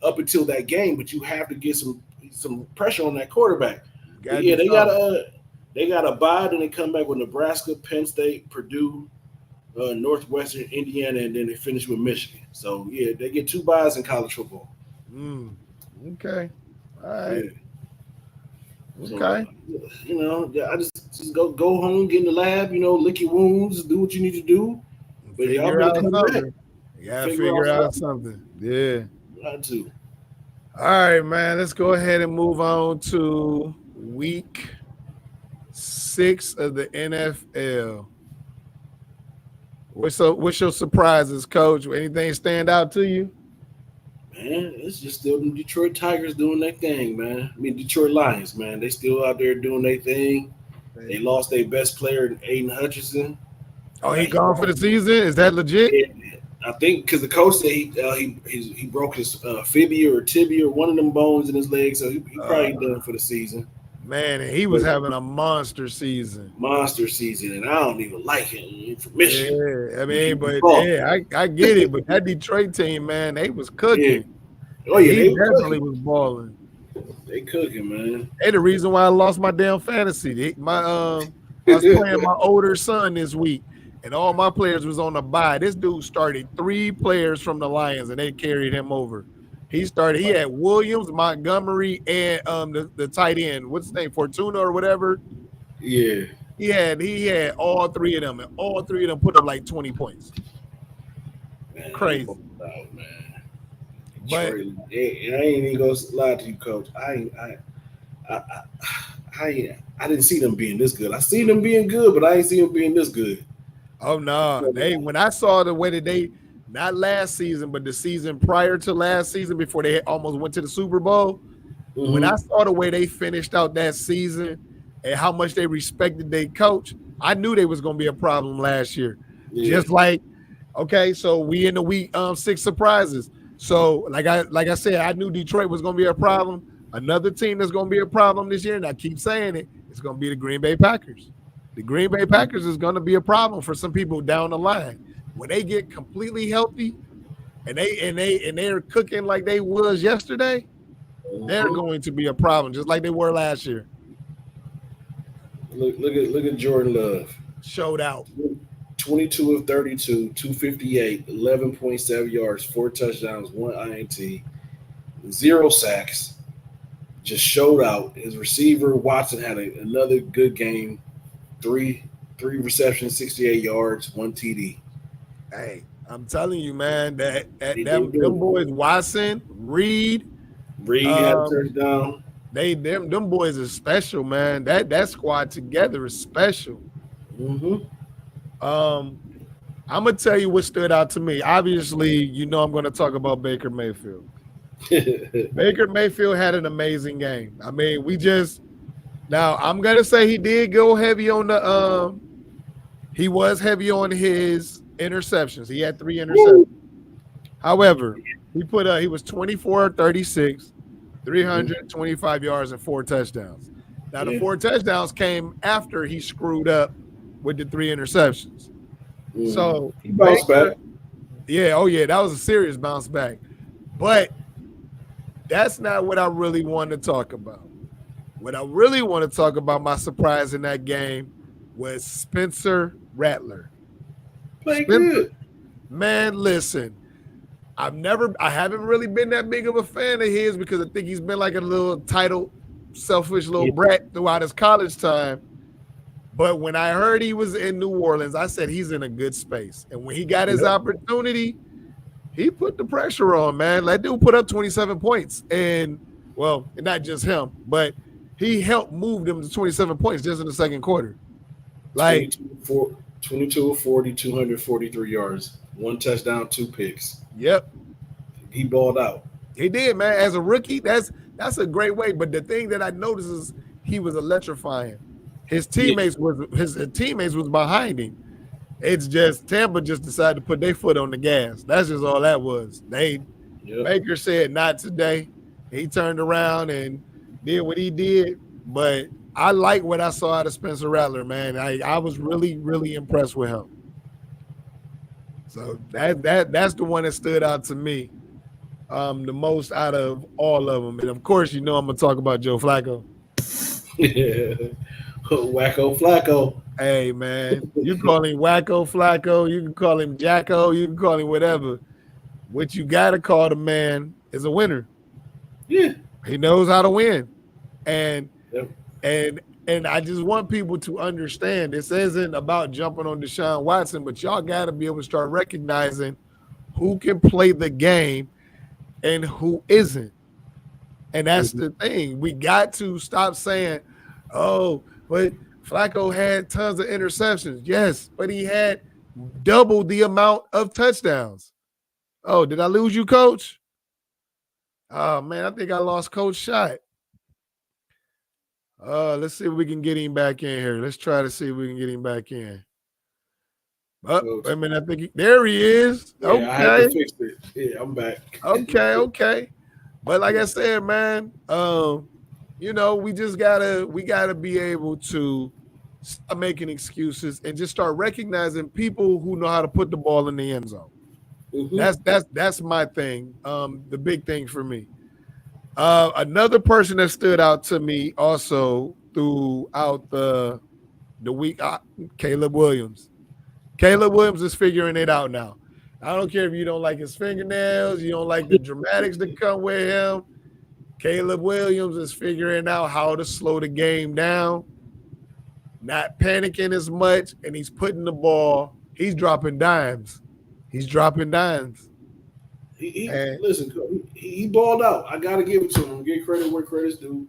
up until that game, but you have to get some pressure on that quarterback. Yeah, they got a bye, then they come back with Nebraska, Penn State, Purdue, Northwestern, Indiana, and then they finish with Michigan. So yeah, they get 2 byes in college football. Okay. All right. Yeah. Okay. So, I just go home, get in the lab, lick your wounds, do what you need to do. But figure out something. You gotta figure out something. Yeah. Got to. All right, man. Let's go ahead and move on to week 6 of the NFL. What's your surprises, Coach? Anything stand out to you? Man, it's just still the Detroit Tigers doing their thing, man. I mean, Detroit Lions, man. They still out there doing their thing. They lost their best player, Aiden Hutchinson. Oh, he gone for the season? Is that legit? Yeah, I think because the coach said he broke his fibia or tibia or one of them bones in his leg, so he probably done for the season. Man, and he was having a monster season. And I don't even like him from Michigan. Yeah, I mean, but I get it. But that Detroit team, man, they was cooking. Yeah. Oh yeah, he definitely was balling. They cooking, man. They the reason why I lost my damn fantasy. I was playing my older son this week, and all my players was on the bye. This dude started 3 players from the Lions, and they carried him over. He had Williams, Montgomery, and the tight end. What's his name? Fortuna or whatever. Yeah. He had all 3 of them, and all 3 of them put up like 20 points. Man, crazy. Man. But I ain't even gonna lie to you, Coach. I didn't see them being this good. I see them being good, but I ain't see them being this good. Oh no. When I saw the way that they, not last season, but the season prior to last season, before they almost went to the Super Bowl, when I saw the way they finished out that season and how much they respected their coach, I knew they was going to be a problem last year. Yeah. Just like, okay, so we in the week 6 surprises. So like I said, I knew Detroit was going to be a problem. Another team that's going to be a problem this year, and I keep saying it, it's going to be the Green Bay Packers. The Green Bay Packers is going to be a problem for some people down the line. When they get completely healthy and they're cooking like they was yesterday, they're going to be a problem, just like they were last year. Look at Jordan Love. Showed out. 22 of 32, 258, 11.7 yards, 4 touchdowns, 1 INT, 0 sacks. Just showed out. His receiver Watson had another good game. 3 receptions, 68 yards, 1 TD. Hey, I'm telling you, man, them boys, Watson, Reed had a touchdown. Them boys are special, man. That squad together is special. I'm gonna tell you what stood out to me. Obviously, I'm gonna talk about Baker Mayfield. Baker Mayfield had an amazing game. I mean, Now I'm gonna say he did go heavy on the he was heavy on his interceptions. He had 3 interceptions. Woo. However, he was 24-36, Mhm. 325 yards and 4 touchdowns. Now the Yeah. 4 touchdowns came after he screwed up with the 3 interceptions. So He bounced back. Baker, yeah, oh yeah, that was a serious bounce back. But that's not what I really want to talk about. What I really want to talk about, my surprise in that game, was Spencer Rattler. Play Spencer, good. man, listen, I haven't really been that big of a fan of his because I think he's been like a little titled, selfish little Yeah. brat throughout his college time. But when I heard he was in New Orleans, I said he's in a good space. And when he got his Yep. opportunity, he put the pressure on, man. That dude put up 27 points. And, well, not just him, but he helped move them to 27 points just in the second quarter. Like, 22 of 40, 243 yards, 1 touchdown, 2 picks. yep, He balled out. he did, man. As a rookie, that's a great way. But the thing that I noticed is he was electrifying. His teammates was behind him. It's just Tampa just decided to put their foot on the gas. That's just all that was. Yep. Baker said not today. He turned around and did what he did. But I like what I saw out of Spencer Rattler, man. I was really, really impressed with him. So that's the one that stood out to me the most out of all of them. And of course, I'm gonna talk about Joe Flacco. Wacko Flacco. Hey man, you call him Wacko Flacco, you can call him Jacko, you can call him whatever. What you gotta call the man is a winner. Yeah. He knows how to win. And Yep. and I just want people to understand this isn't about jumping on Deshaun Watson, but y'all gotta be able to start recognizing who can play the game and who isn't. And that's the thing. We got to stop saying, oh, but Flacco had tons of interceptions. Yes, but he had double the amount of touchdowns. Oh, did I lose you, Coach? Oh, man, I think I lost Coach Shot. Let's see if we can get him back in here. Let's try to see if we can get him back in. Oh, wait a minute. I think there he is. Yeah, Okay. I had to fix it. Yeah, I'm back. Okay. But like I said, man, we just gotta be able to stop making excuses and just start recognizing people who know how to put the ball in the end zone. Mhm. That's my thing. The big thing for me. Another person that stood out to me also throughout the week, Caleb Williams. Caleb Williams is figuring it out now. I don't care if you don't like his fingernails, you don't like the dramatics that come with him. Caleb Williams is figuring out how to slow the game down, not panicking as much, and he's putting the ball. He's dropping dimes. Listen, he balled out. I gotta give it to him. Give credit where credit's due.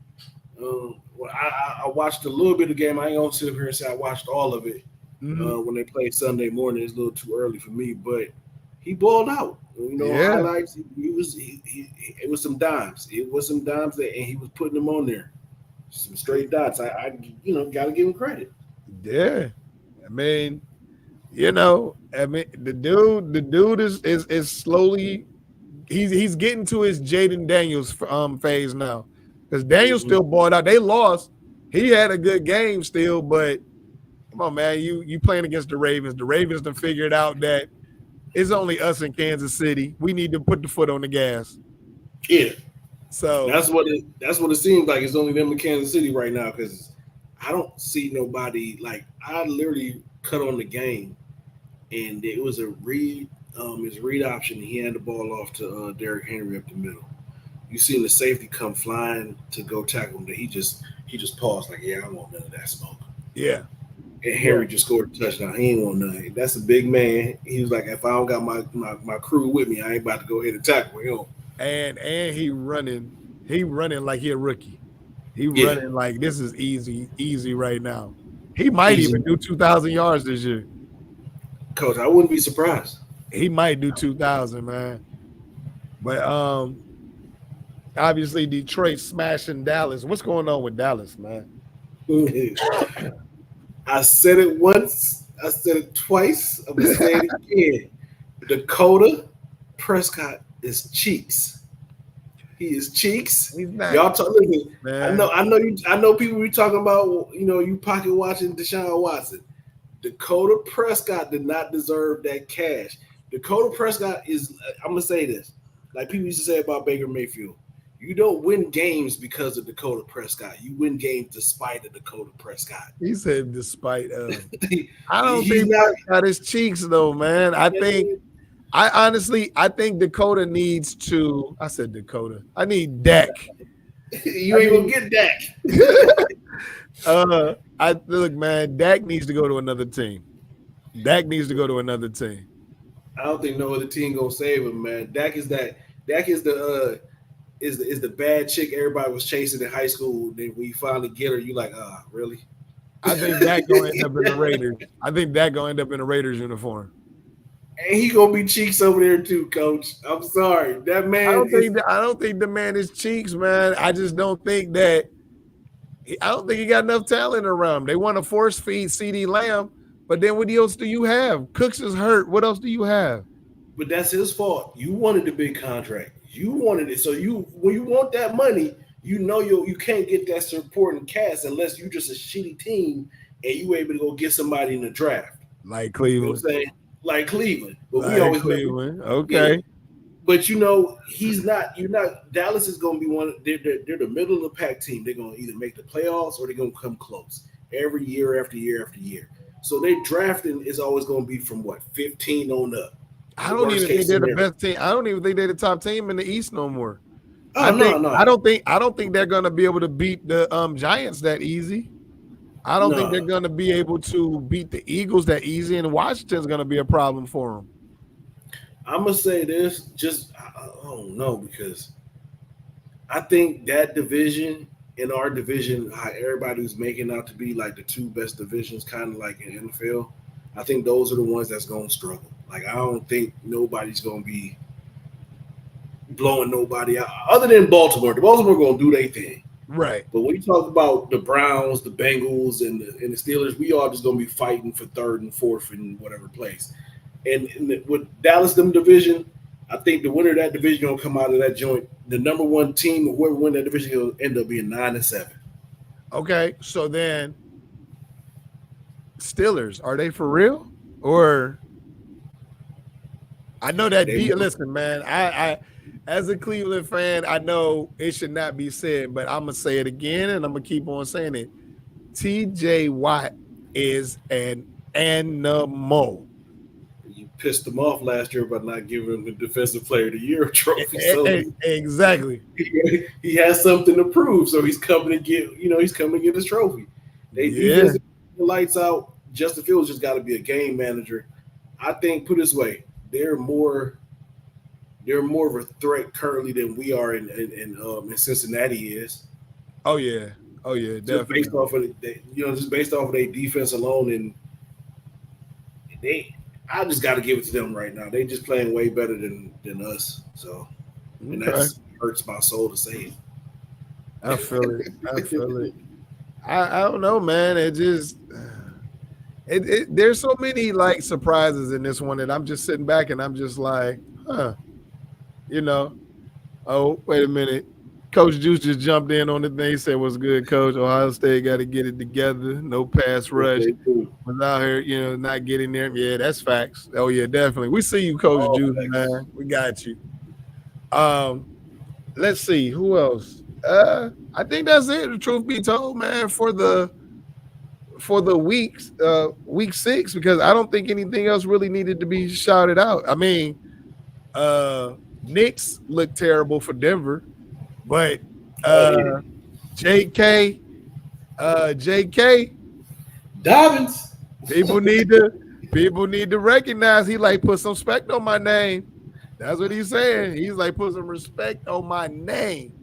Well, I watched a little bit of the game. I ain't gonna sit here and say I watched all of it. When they played Sunday morning, it's a little too early for me, but he balled out. Highlights. It was some dimes. It was some dimes and he was putting them on there. Some straight dots. I gotta give him credit. Yeah, I mean, the dude is slowly he's getting to his Jaden Daniels phase now, because Daniels still balled out. They lost. He had a good game still, but come on, man, you playing against the Ravens. The Ravens done figured out that it's only us in Kansas City. We need to put the foot on the gas. Yeah. So that's what it seems like. It's only them in Kansas City right now, because I don't see nobody. Like, I literally cut on the game, and it was a read, his read option. He handed the ball off to Derrick Henry up the middle. You seen the safety come flying to go tackle him. He just paused like, yeah, I don't want none of that smoke. Yeah. And Henry just scored a touchdown. He ain't want nothing. That's a big man. He was like, if I don't got my crew with me, I ain't about to go ahead and tackle him. And he running like he a rookie. He running like this is easy right now. He might even do 2,000 yards this year. Coach, I wouldn't be surprised. He might do 2,000, man. But obviously Detroit smashing Dallas. What's going on with Dallas, man? I said it once. I said it twice. I'm gonna say it again. Dakota Prescott is cheeks. He is cheeks. He's not, Y'all talk. Listen, man. I know people be talking about. You pocket watching Deshaun Watson. Dakota Prescott did not deserve that cash. Dakota Prescott is. I'm gonna say this, like people used to say about Baker Mayfield. You don't win games because of Dakota Prescott. You win games despite of Dakota Prescott. He said, despite I don't He's think not- Prescott his cheeks though, man. I honestly think Dakota needs to. I said Dakota. I need Dak. You ain't gonna get Dak. I look, man. Dak needs to go to another team. Dak needs to go to another team. I don't think no other team gonna save him, man. Dak is the is the bad chick everybody was chasing in high school. Then when you finally get her, you like, really? I think Dak gonna end up in the Raiders. I think Dak gonna end up in a Raiders uniform. And he gonna be cheeks over there too, coach. I'm sorry. That man I don't think the man is cheeks, man. I just don't think that. I don't think he got enough talent around him. They want to force feed CeeDee Lamb, but then what else do you have? Cooks is hurt. What else do you have? But that's his fault. You wanted the big contract. You wanted it. So when you want that money, you can't get that supporting cast unless you just a shitty team and you able to go get somebody in the draft. Like You know Cleveland. what I'm saying? Like Cleveland. But Like we always Cleveland. Okay. Yeah. But he's not. You're not. Dallas is going to be one. They're the middle of the pack team. They're going to either make the playoffs or they're going to come close every year after year after year. So their drafting is always going to be from 15 on up. I don't even think they're the best team. I don't even think they're the top team in the East no more. Oh, no. I don't think they're going to be able to beat the Giants that easy. I don't think they're going to be able to beat the Eagles that easy, and Washington's going to be a problem for them. I'm gonna say this, I don't know, because I think that division in our division, how everybody's making out to be like the two best divisions, kind of like in NFL. I think those are the ones that's gonna struggle. Like I don't think nobody's gonna be blowing nobody out other than Baltimore. The Baltimore gonna do their thing, right? But when you talk about the Browns, the Bengals, and the Steelers, we all just gonna be fighting for third and fourth in whatever place. And with Dallas, them division, I think the winner of that division gonna come out of that joint. The number one team, whoever win that division, will end up being 9-7. Okay, so then Steelers, are they for real? Or I know that listen, man. I as a Cleveland fan, I know it should not be said, but I'm gonna say it again, and I'm gonna keep on saying it. TJ Watt is an animal. Pissed him off last year by not giving him the Defensive Player of the Year trophy. So exactly. He has something to prove, so he's coming to get, his trophy. Defense lights out. Justin Fields just got to be a game manager. I think, put it this way, they're more of a threat currently than we are in Cincinnati is. Oh yeah, definitely. Just based off of their defense alone, and I just got to give it to them right now. They just playing way better than us. So, and that hurts my soul to say it. I feel it. I don't know, man. It just there's so many like surprises in this one that I'm just sitting back and I'm just like, oh, wait a minute. Coach Juice just jumped in on the thing. He said, "What's good, Coach? Ohio State got to get it together. No pass rush. Was out here, not getting there. Yeah, that's facts. Oh yeah, definitely. We see you, Coach Juice, man. We got you. Let's see who else. I think that's it. The truth be told, man, for the weeks, week 6, because I don't think anything else really needed to be shouted out. I mean, Knicks looked terrible for Denver. But JK Dobbins, people need to recognize he like put some respect on my name. That's what he's saying. He's like put some respect on my name.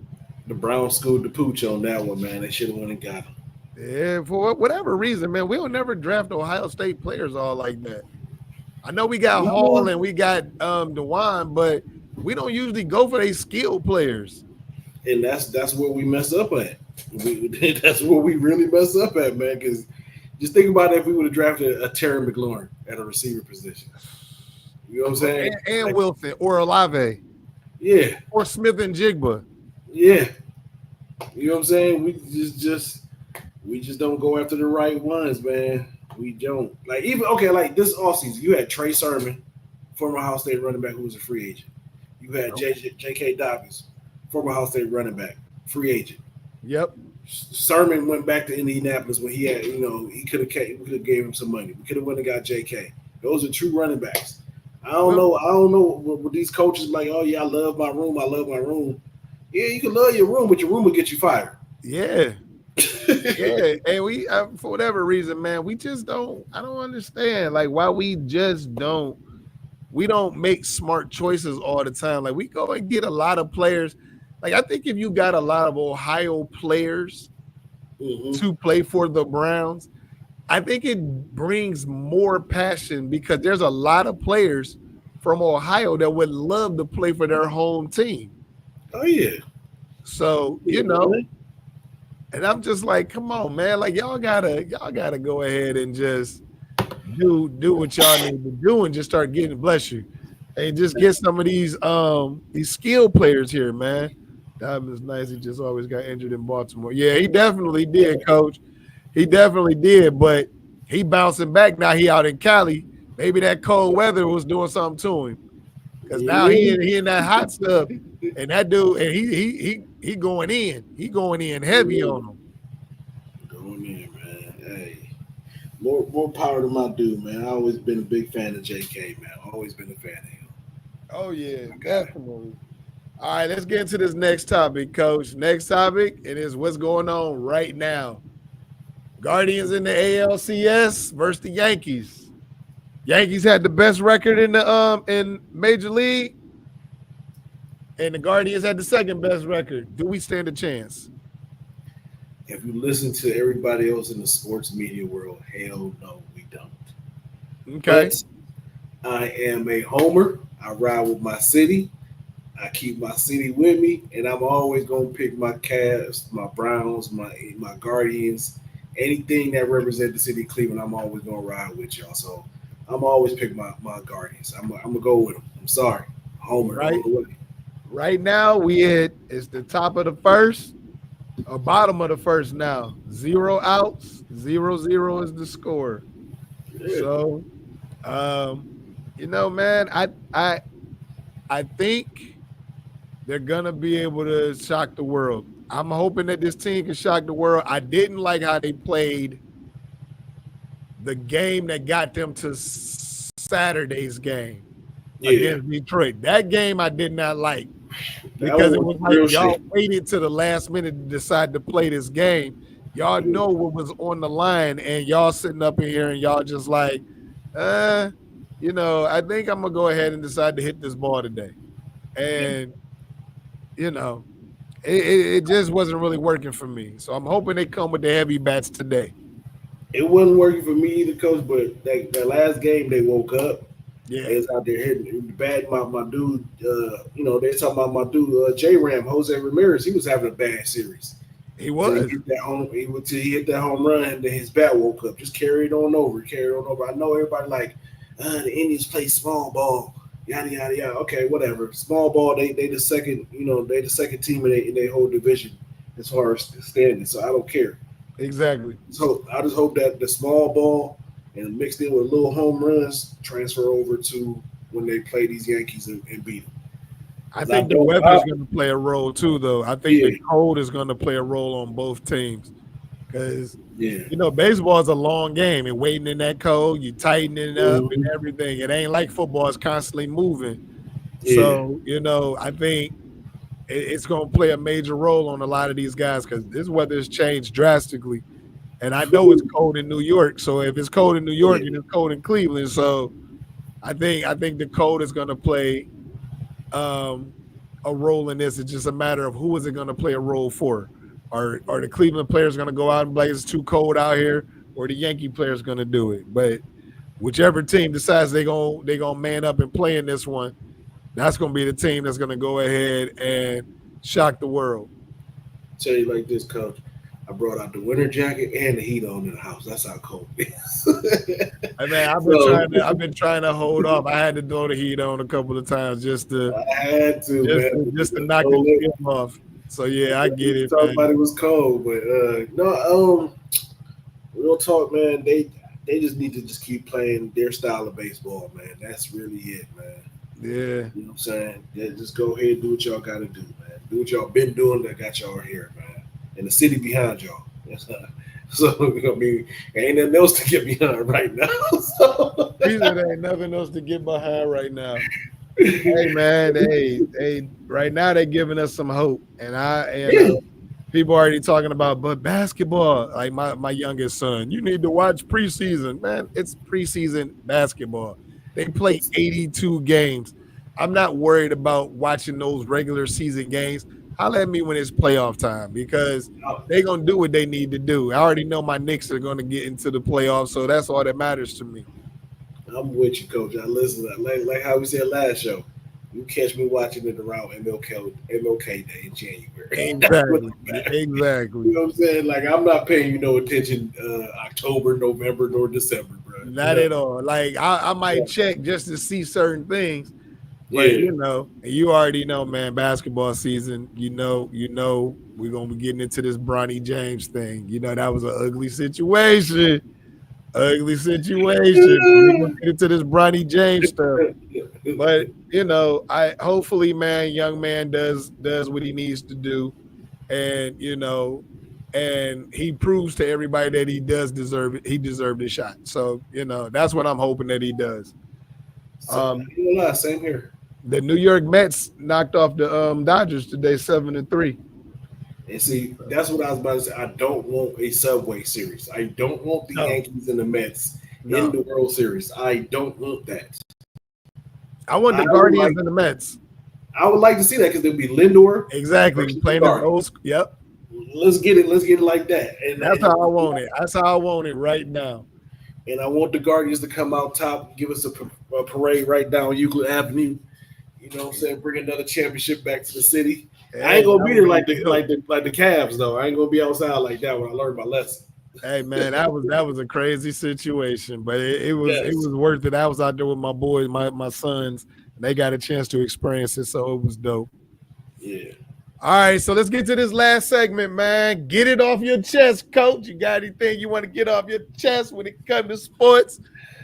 The Browns schooled the pooch on that one, man. They should have went and got him. Yeah, for whatever reason, man, we'll never draft Ohio State players all like that. I know we got Hall and we got DeWine, but we don't usually go for these skilled players. And that's where we mess up at. That's where we really mess up at, man. Because just think about it, if we would have drafted a Terry McLaurin at a receiver position. You know what I'm saying? And Wilson or Olave. Yeah. Or Smith and Jigba. Yeah. You know what I'm saying? We just don't go after the right ones, man. We don't. Like this offseason, you had Trey Sermon, former Ohio State running back who was a free agent. You had J.K. Dobbins, former Ohio State running back, free agent. Yep. Sermon went back to Indianapolis when he had, we could have gave him some money. We could have went and got J.K. Those are true running backs. I don't know what these coaches like. Oh yeah, I love my room. Yeah, you can love your room, but your room will get you fired. Yeah. Yeah, and we for whatever reason, man, we just don't. I don't understand like why we just don't. We don't make smart choices all the time. Like we go and get a lot of players. Like I think if you got a lot of Ohio players to play for the Browns, I think it brings more passion because there's a lot of players from Ohio that would love to play for their home team. Oh yeah. So and I'm just like, come on, man. Like y'all gotta go ahead and just do what y'all need to do and just start getting, bless you, and just get some of these skilled players here, man. That was nice. He just always got injured in Baltimore. Yeah, he definitely did, coach. He definitely did, but he bouncing back now. He out in Cali. Maybe that cold weather was doing something to him. Because now he in that hot stuff. And that dude, and he going in. He going in heavy on him. Going in, man. Hey. More power to my dude, man. I always been a big fan of JK, man. Always been a fan of him. Oh, yeah, definitely. All right, let's get into this next topic, Coach. Next topic, it is what's going on right now. Guardians in the ALCS versus the Yankees. Yankees had the best record in the in Major League, and the Guardians had the second best record. Do we stand a chance? If you listen to everybody else in the sports media world, hell no, we don't. Okay. But I am a homer. I ride with my city. I keep my city with me, and I'm always gonna pick my Cavs, my Browns, my Guardians, anything that represents the city of Cleveland. I'm always gonna ride with y'all. So I'm always pick my Guardians. I'm gonna go with them. I'm sorry, homer. Right. Right now it's the top of the first, or bottom of the first now. 0 outs, 0-0 is the score. Yeah. So, man, I think they're gonna be able to shock the world. I'm hoping that this team can shock the world. I didn't like how they played the game that got them to Saturday's game against Detroit. That game I did not like because it was like y'all waited to the last minute to decide to play this game. Y'all know what was on the line, and y'all sitting up in here and y'all just like, I think I'm gonna go ahead and decide to hit this ball today. And it just wasn't really working for me. So I'm hoping they come with the heavy bats today. It wasn't working for me either, Coach, but that last game they woke up. Yeah. They was out there hitting bad. My dude, they're talking about my dude, J-Ram, Jose Ramirez. He was having a bad series. He was. He hit that home run, and then his bat woke up. Just carried on over. I know everybody like, the Indians play small ball. Yada yada yada. Okay, whatever. Small ball. They the second. They the second team in their whole division as far as standing. So I don't care. Exactly. So I just hope that the small ball and mixed in with little home runs transfer over to when they play these Yankees and beat them. I think the weather is going to play a role too, though. I think the cold is going to play a role on both teams because baseball is a long game, and waiting in that cold, you tightening it up and everything. It ain't like football; it's constantly moving. Yeah. So I think it's going to play a major role on a lot of these guys because this weather has changed drastically. And I know it's cold in New York. So if it's cold in New York, and it's cold in Cleveland. So I think the cold is going to play a role in this. It's just a matter of who is it going to play a role for. Are the Cleveland players going to go out and be like, it's too cold out here, or the Yankee players going to do it? But whichever team decides they're gonna man up and play in this one, that's going to be the team that's going to go ahead and shock the world. tell you like this, Coach. I brought out the winter jacket and the heat on in the house. That's how cold it is. I mean, I've been trying to hold off. I had to throw the heat on a couple of times just to I had to, man. just to knock the chill off. So yeah, I get it. Somebody was cold, but no, real talk, man. They just need to just keep playing their style of baseball, man. That's really it, man. Yeah. You know what I'm saying? Yeah, just go ahead and do what y'all got to do, man. Do what y'all been doing that got y'all here, man. And the city behind y'all. So, I mean, ain't nothing else to get behind right now. So. There ain't nothing else to get behind right now. Hey, man, hey, right now they're giving us some hope. And people already talking about, but basketball, like my youngest son, you need to watch preseason. Man, it's preseason basketball. They play 82 games. I'm not worried about watching those regular season games. Holler at me when it's playoff time because they're going to do what they need to do. I already know my Knicks are going to get into the playoffs, so that's all that matters to me. I'm with you, Coach. I listen like how we said last show. You catch me watching it around MLK Day in January. Exactly. You know what I'm saying? Like I'm not paying you no attention October, November, nor December, bro. Not at all. Like I might check just to see certain things. But you already know, man, basketball season, you know, we're gonna be getting into this Bronny James thing. You know, that was an ugly situation. We're gonna get into this Bronny James stuff. But hopefully, man, young man does what he needs to do. And and he proves to everybody that he does deserve it. He deserved a shot. So, that's what I'm hoping that he does. Same here. The New York Mets knocked off the Dodgers today, 7-3. And see, that's what I was about to say. I don't want a Subway Series. I don't want the Yankees and the Mets in the World Series. I don't want that. I want the Guardians and the Mets. I would like to see that because there'll be Lindor. Exactly. Playing the old. Yep. Let's get it like that. And that's how I want it. That's how I want it right now. And I want the Guardians to come out top, give us a parade right down Euclid Avenue. You know what I'm saying? Bring another championship back to the city. Hey, I ain't gonna be there like the Cavs though. I ain't gonna be outside like that when I learned my lesson. Hey man, that was a crazy situation, but it was worth it. I was out there with my boys, my sons, and they got a chance to experience it, so it was dope. Yeah. All right, so let's get to this last segment, man. Get it off your chest, Coach. You got anything you want to get off your chest when it comes to sports?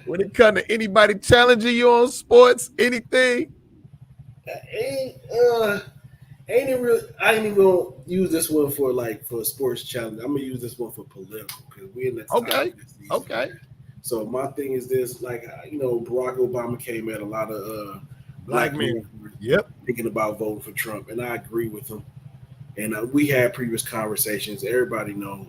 When it comes to anybody challenging you on sports, anything? I ain't even gonna use this one for a sports challenge. I'm gonna use this one for political because we're in the time. Okay. So my thing is this: Barack Obama came at a lot of black men. Yep. Thinking about voting for Trump, and I agree with him. And we had previous conversations. Everybody know.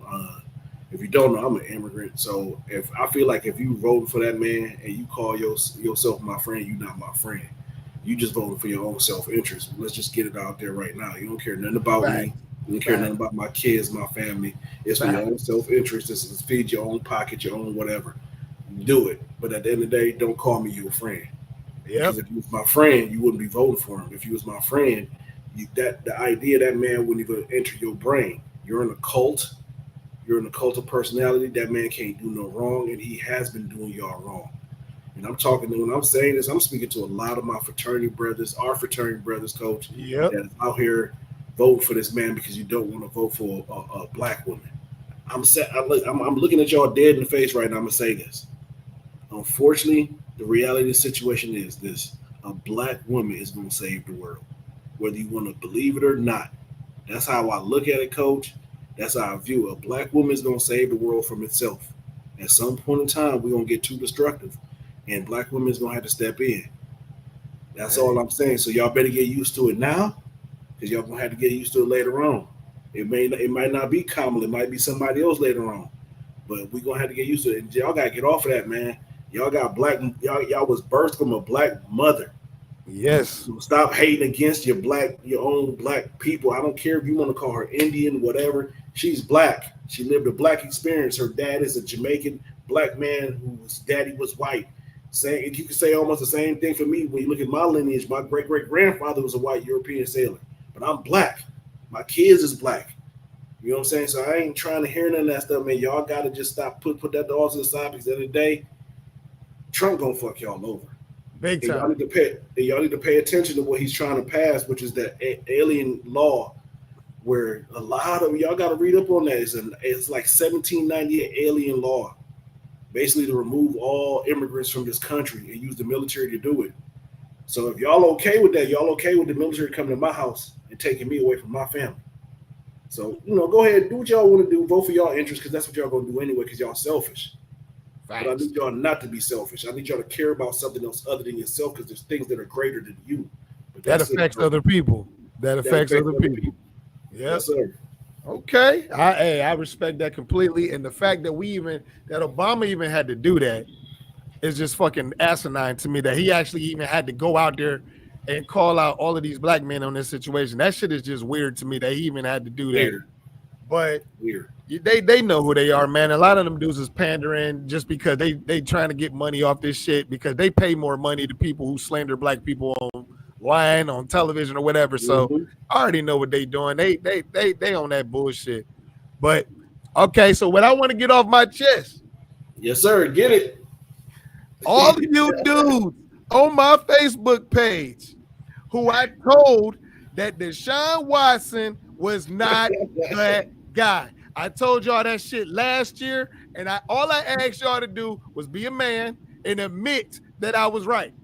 If you don't know, I'm an immigrant. So if I feel like if you voting for that man and you call yourself my friend, you're not my friend. You just voting for your own self-interest. Let's just get it out there right now. You don't care nothing about me. You don't care nothing about my kids, my family. It's for your own self-interest. This is feed your own pocket, your own whatever. Do it. But at the end of the day, don't call me your friend. Yeah. Because if you was my friend, you wouldn't be voting for him. If you was my friend, the idea that man wouldn't even enter your brain. You're in a cult. You're in a cult of personality. That man can't do no wrong, and he has been doing y'all wrong. And when I'm saying this, I'm speaking to a lot of my fraternity brothers, our fraternity brothers, Coach, that's out here voting for this man because you don't want to vote for a black woman. I'm looking at y'all dead in the face right now. I'm going to say this. Unfortunately, the reality of the situation is this. A black woman is going to save the world, whether you want to believe it or not. That's how I look at it, Coach. That's how I view it. A black woman is going to save the world from itself. At some point in time, we're going to get too destructive. And black women is gonna have to step in. That's all I'm saying. So y'all better get used to it now, because y'all gonna have to get used to it later on. It might not be Kamala, it might be somebody else later on, but we gonna have to get used to it. And y'all gotta get off of that, man. Y'all got y'all was birthed from a black mother. Yes. So stop hating against your own black people. I don't care if you want to call her Indian, whatever. She's black. She lived a black experience. Her dad is a Jamaican black man whose daddy was white. You can say almost the same thing for me when you look at my lineage. My great-great-grandfather was a white European sailor, but I'm black. My kids is black. You know what I'm saying? So I ain't trying to hear none of that stuff, man. Y'all got to just stop, put that all to the side, because at the end of the day, Trump gonna fuck y'all over. Big And time. y'all need to pay attention to what he's trying to pass, which is that alien law, where a lot of y'all got to read up on that. It's like 1798 alien law, basically to remove all immigrants from this country and use the military to do it. So if y'all okay with that, y'all okay with the military coming to my house and taking me away from my family. So, go ahead, do what y'all want to do, vote for y'all interests, because that's what y'all gonna do anyway, because y'all selfish. But I need y'all not to be selfish. I need y'all to care about something else other than yourself, because there's things that are greater than you. But that affects other people. That affects other people. Yeah. Yes, sir. Okay. I respect that completely. And the fact that that Obama even had to do that is just fucking asinine to me, that he actually even had to go out there and call out all of these black men on this situation. That shit is just weird to me that he even had to do that. Weird. But weird. They know who they are, man. A lot of them dudes is pandering just because they trying to get money off this shit, because they pay more money to people who slander black people online, on television, or whatever. So I already know what they doing. They on that bullshit. But okay, so what I want to get off my chest. Yes, sir. Get it. All of you dudes on my Facebook page who I told that Deshaun Watson was not that guy. I told y'all that shit last year, and all I asked y'all to do was be a man and admit that I was right.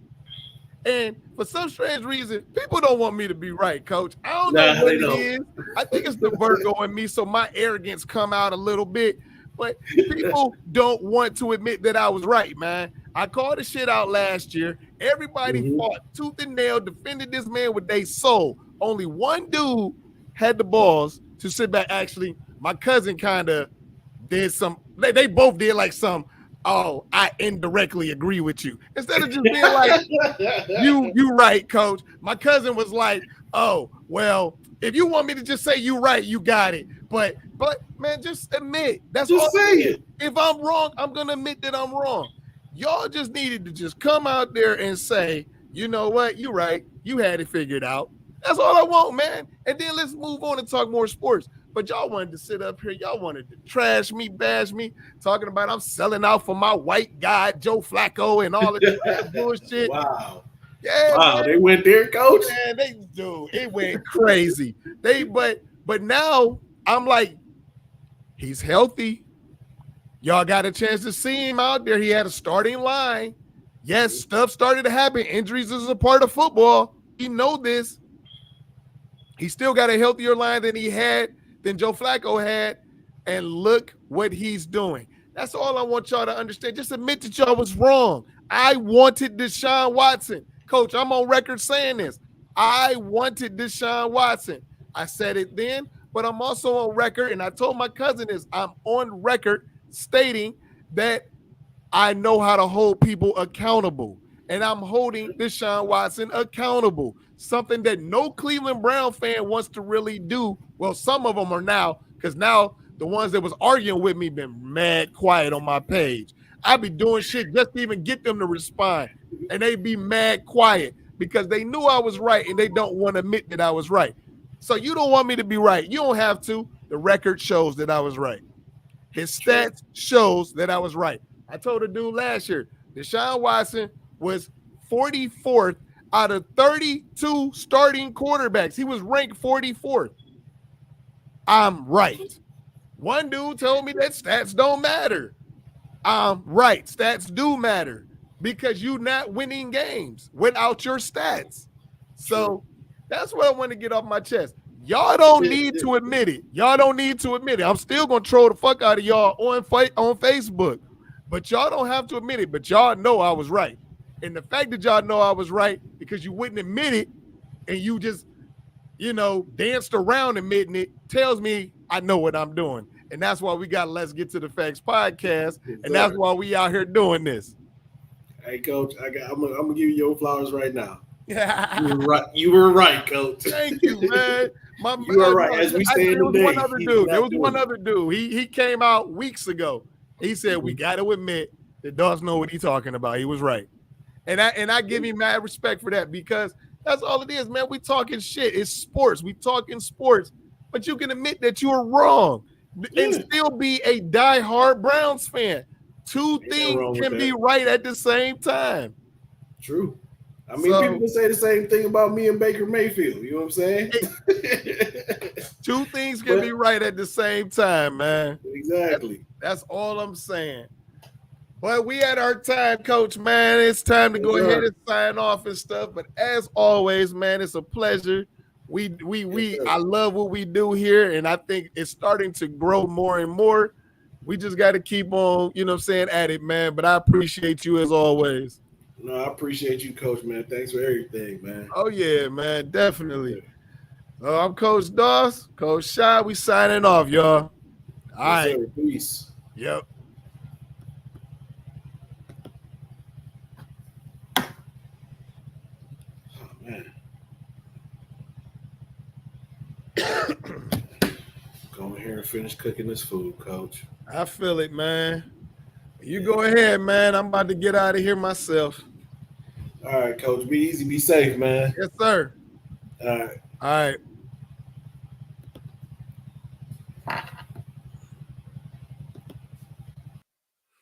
And for some strange reason, people don't want me to be right, Coach. I don't know what it is. I think it's the Virgo in me, so my arrogance come out a little bit. But people don't want to admit that I was right, man. I called the shit out last year. Everybody fought tooth and nail, defended this man with their soul. Only one dude had the balls to sit back. Actually, my cousin kind of did some. They both did like some. Oh, I indirectly agree with you. Instead of just being like, you right, Coach. My cousin was like, oh, well, if you want me to just say you right, you got it. But man, just admit. That's just all. Say it. If I'm wrong, I'm gonna admit that I'm wrong. Y'all just needed to just come out there and say, you know what, you right. You had it figured out. That's all I want, man. And then let's move on and talk more sports. But y'all wanted to sit up here. Y'all wanted to trash me, bash me, talking about I'm selling out for my white guy, Joe Flacco, and all of that bullshit. Wow. Yeah. Wow, man. they went there, Coach. Man, it went crazy. But now I'm like, he's healthy. Y'all got a chance to see him out there. He had a starting line. Yes, stuff started to happen. Injuries is a part of football. You know this. He still got a healthier line than Joe Flacco had, and look what he's doing. That's all I want y'all to understand. Just admit that y'all was wrong. I wanted Deshaun Watson. Coach, I'm on record saying this. I wanted Deshaun Watson. I said it then, but I'm also on record, and I told my cousin this. I'm on record stating that I know how to hold people accountable, and I'm holding Deshaun Watson accountable. Something that no Cleveland Brown fan wants to really do. Well, some of them are now, because now the ones that was arguing with me been mad quiet on my page. I be doing shit just to even get them to respond, and they be mad quiet because they knew I was right, and they don't want to admit that I was right. So you don't want me to be right. You don't have to. The record shows that I was right. His stats shows that I was right. I told a dude last year, Deshaun Watson was 44th out of 32 starting quarterbacks. He was ranked 44th. I'm right. One dude told me that stats don't matter. I'm right. Stats do matter because you're not winning games without your stats. So that's what I want to get off my chest. Y'all don't need to admit it. Y'all don't need to admit it. I'm still going to troll the fuck out of y'all on Facebook. But y'all don't have to admit it. But y'all know I was right. And the fact that y'all know I was right because you wouldn't admit it and you just, danced around admitting it tells me I know what I'm doing. And that's why we got Let's Get to the Facts podcast. And that's why we out here doing this. Hey, Coach, I'm gonna give you your flowers right now. You were right, Coach. Thank you, man. You were right. As we say today, there was one other dude. He came out weeks ago. He said, we got to admit that Dawes know what he's talking about. He was right. And I give him mad respect for that because that's all it is, man. We talking shit. It's sports. We talking sports. but you can admit that you were wrong and still be a diehard Browns fan. Two things can be right at the same time. True. I mean, people say the same thing about me and Baker Mayfield. You know what I'm saying? Two things can be right at the same time, man. Exactly. That's all I'm saying. Well, we had our time, Coach, man. It's time to go ahead and sign off and stuff. But as always, man, it's a pleasure. I love what we do here, and I think it's starting to grow more and more. We just got to keep on, you know what I'm saying, at it, man. But I appreciate you as always. No, I appreciate you, Coach, man. Thanks for everything, man. Oh, yeah, man, definitely. I'm Coach Doss, Coach Shy. We signing off, y'all. All right. Sir. Peace. Yep. Oh, man. Go in here and finish cooking this food, Coach. I feel it, man. You go ahead, man. I'm about to get out of here myself. All right, Coach. Be easy. Be safe, man. Yes, sir. All right. All right.